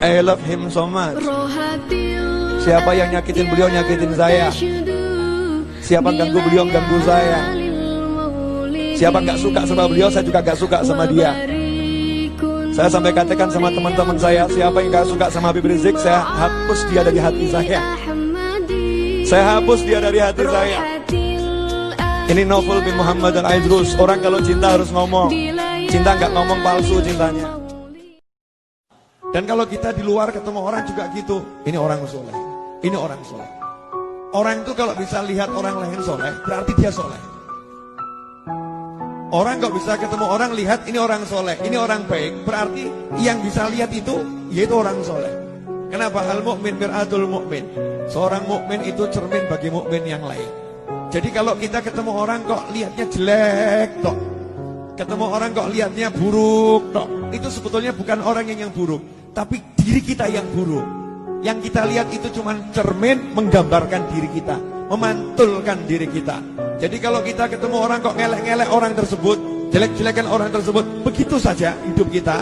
I love him so much. Siapa yang nyakitin beliau, nyakitin saya. Siapa ganggu beliau, ganggu saya. Siapa gak suka sama beliau, saya juga gak suka sama dia. Saya sampai katakan sama teman-teman saya, siapa yang gak suka sama Habib Rizik, saya hapus dia dari hati saya. Saya hapus dia dari hati saya. Ini Novel bin Muhammad dan Aidrus. Orang kalau cinta harus ngomong. Cinta gak ngomong palsu cintanya. Dan kalau kita di luar ketemu orang juga gitu. Ini orang soleh, ini orang soleh. Orang itu kalau bisa lihat orang lain soleh, berarti dia soleh. Orang kalau bisa ketemu orang lihat ini orang soleh, ini orang baik, berarti yang bisa lihat itu yaitu orang soleh. Kenapa? Al-mu'min mir'atul mu'min. Seorang mukmin itu cermin bagi mukmin yang lain. Jadi kalau kita ketemu orang kok lihatnya jelek tok, ketemu orang kok lihatnya buruk tok, itu sebetulnya bukan orang yang buruk, tapi diri kita yang buruk. Yang kita lihat itu cuma cermin menggambarkan diri kita, memantulkan diri kita. Jadi kalau kita ketemu orang kok ngelek-ngelek orang tersebut, jelek-jelekan orang tersebut, begitu saja hidup kita,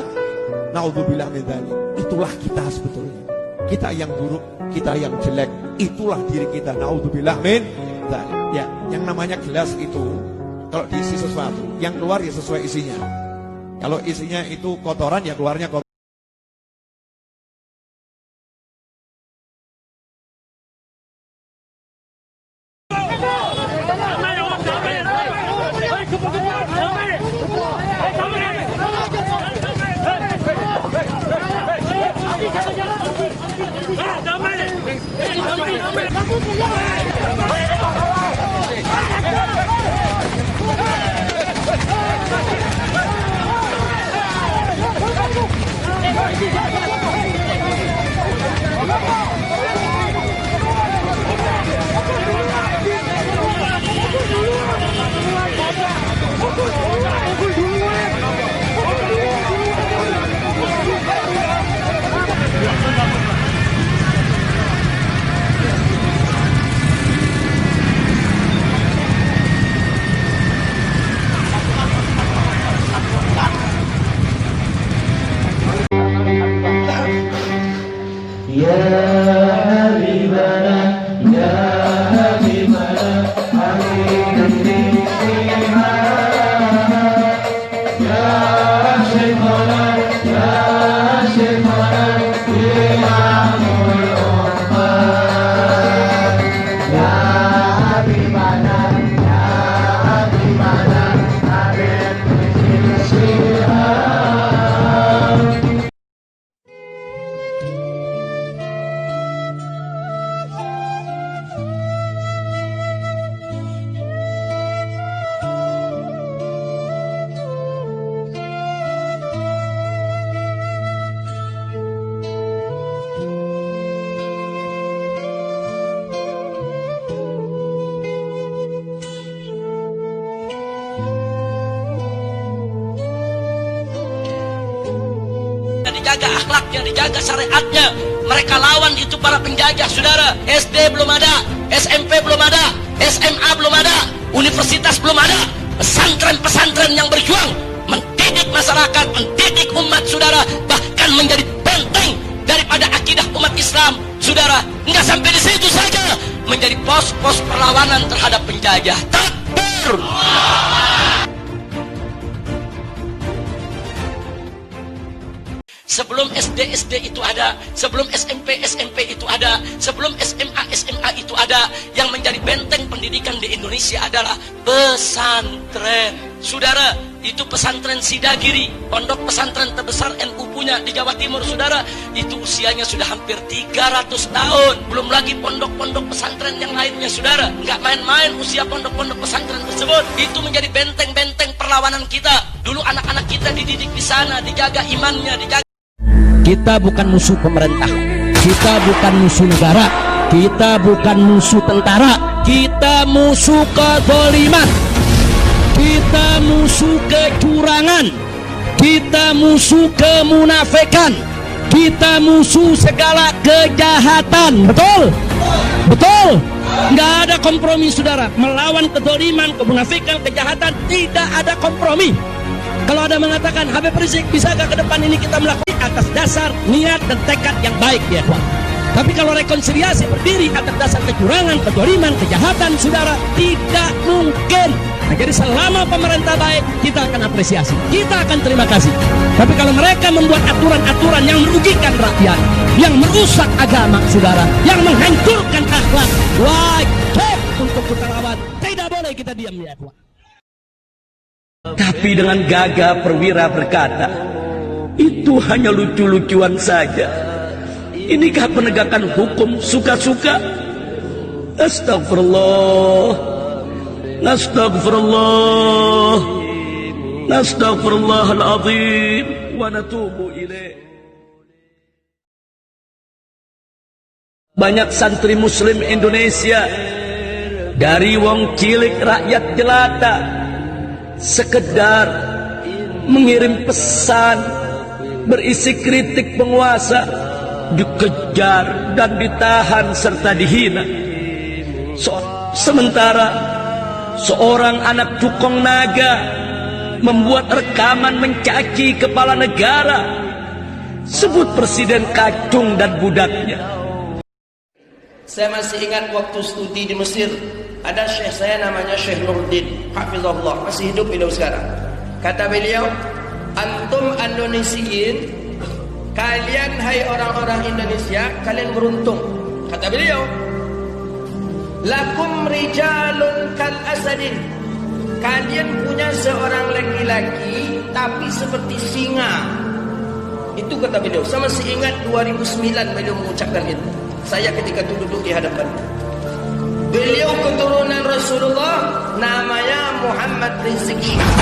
naudzubillah min dzalik. Itulah kita sebetulnya. Kita yang buruk, kita yang jelek, itulah diri kita, naudzubillah min dzalik. Ya, yang namanya gelas itu kalau diisi sesuatu, yang keluar ya sesuai isinya. Kalau isinya itu kotoran, ya keluarnya kotoran. Dijaga akhlaknya, dijaga syariatnya. Mereka lawan itu para penjajah, saudara. SD belum ada, SMP belum ada, SMA belum ada, universitas belum ada. Pesantren-pesantren yang berjuang mendidik masyarakat, mendidik umat, saudara, bahkan menjadi benteng daripada akidah umat Islam, saudara. Enggak sampai di situ saja, menjadi pos-pos perlawanan terhadap penjajah. Takbir! Sebelum SD itu ada, sebelum SMP itu ada, sebelum SMA itu ada. Yang menjadi benteng pendidikan di Indonesia adalah pesantren. Saudara, itu pesantren Sidagiri, pondok pesantren terbesar NU punya di Jawa Timur, saudara. Itu usianya sudah hampir 300 tahun. Belum lagi pondok-pondok pesantren yang lainnya, saudara. Nggak main-main usia pondok-pondok pesantren tersebut. Itu menjadi benteng-benteng perlawanan kita. Dulu anak-anak kita dididik di sana, dijaga imannya, dijaga. Kita bukan musuh pemerintah, kita bukan musuh negara, kita bukan musuh tentara, kita musuh kezaliman, kita musuh kecurangan, kita musuh kemunafikan, kita musuh segala kejahatan. Betul? Betul? Nggak ada kompromi, saudara. Melawan kezaliman, kemunafikan, kejahatan, tidak ada kompromi. Kalau ada mengatakan Habib Rizik, bisakah ke depan ini kita melakukan atas dasar niat dan tekad yang baik ya ikhwan. Tapi kalau rekonsiliasi berdiri atas dasar kecurangan, kezaliman, kejahatan, saudara, tidak mungkin. Nah, jadi selama pemerintah baik, kita akan apresiasi, kita akan terima kasih. Tapi kalau mereka membuat aturan-aturan yang merugikan rakyat, yang merusak agama, saudara, yang menghancurkan akhlak, wajib untuk kita lawan. Tidak boleh kita diam ya ikhwan. Tapi dengan gagah perwira berkata, itu hanya lucu-lucuan saja. Inikah penegakan hukum suka-suka? Astagfirullah. Astagfirullah. Astagfirullahaladzim. Wa natubu ilaih. Banyak santri muslim Indonesia, dari wong cilik rakyat jelata, sekedar mengirim pesan berisi kritik penguasa, dikejar dan ditahan serta dihina. Sementara seorang anak cukong naga membuat rekaman mencaci kepala negara, sebut presiden kacung dan budaknya. Saya masih ingat waktu studi di Mesir, ada syekh saya namanya Syekh Nurdin, hafizahullah, masih hidup beliau sekarang. Kata beliau, antum Indonesiin, kalian hai orang-orang Indonesia, kalian beruntung. Kata beliau, lakum rijalun kal asadin, kalian punya seorang laki-laki tapi seperti singa. Itu kata beliau. Saya masih ingat 2009 beliau mengucapkan itu. Saya ketika itu duduk di hadapan beliau, keturunan Rasulullah, namanya Muhammad Rizik Syihab.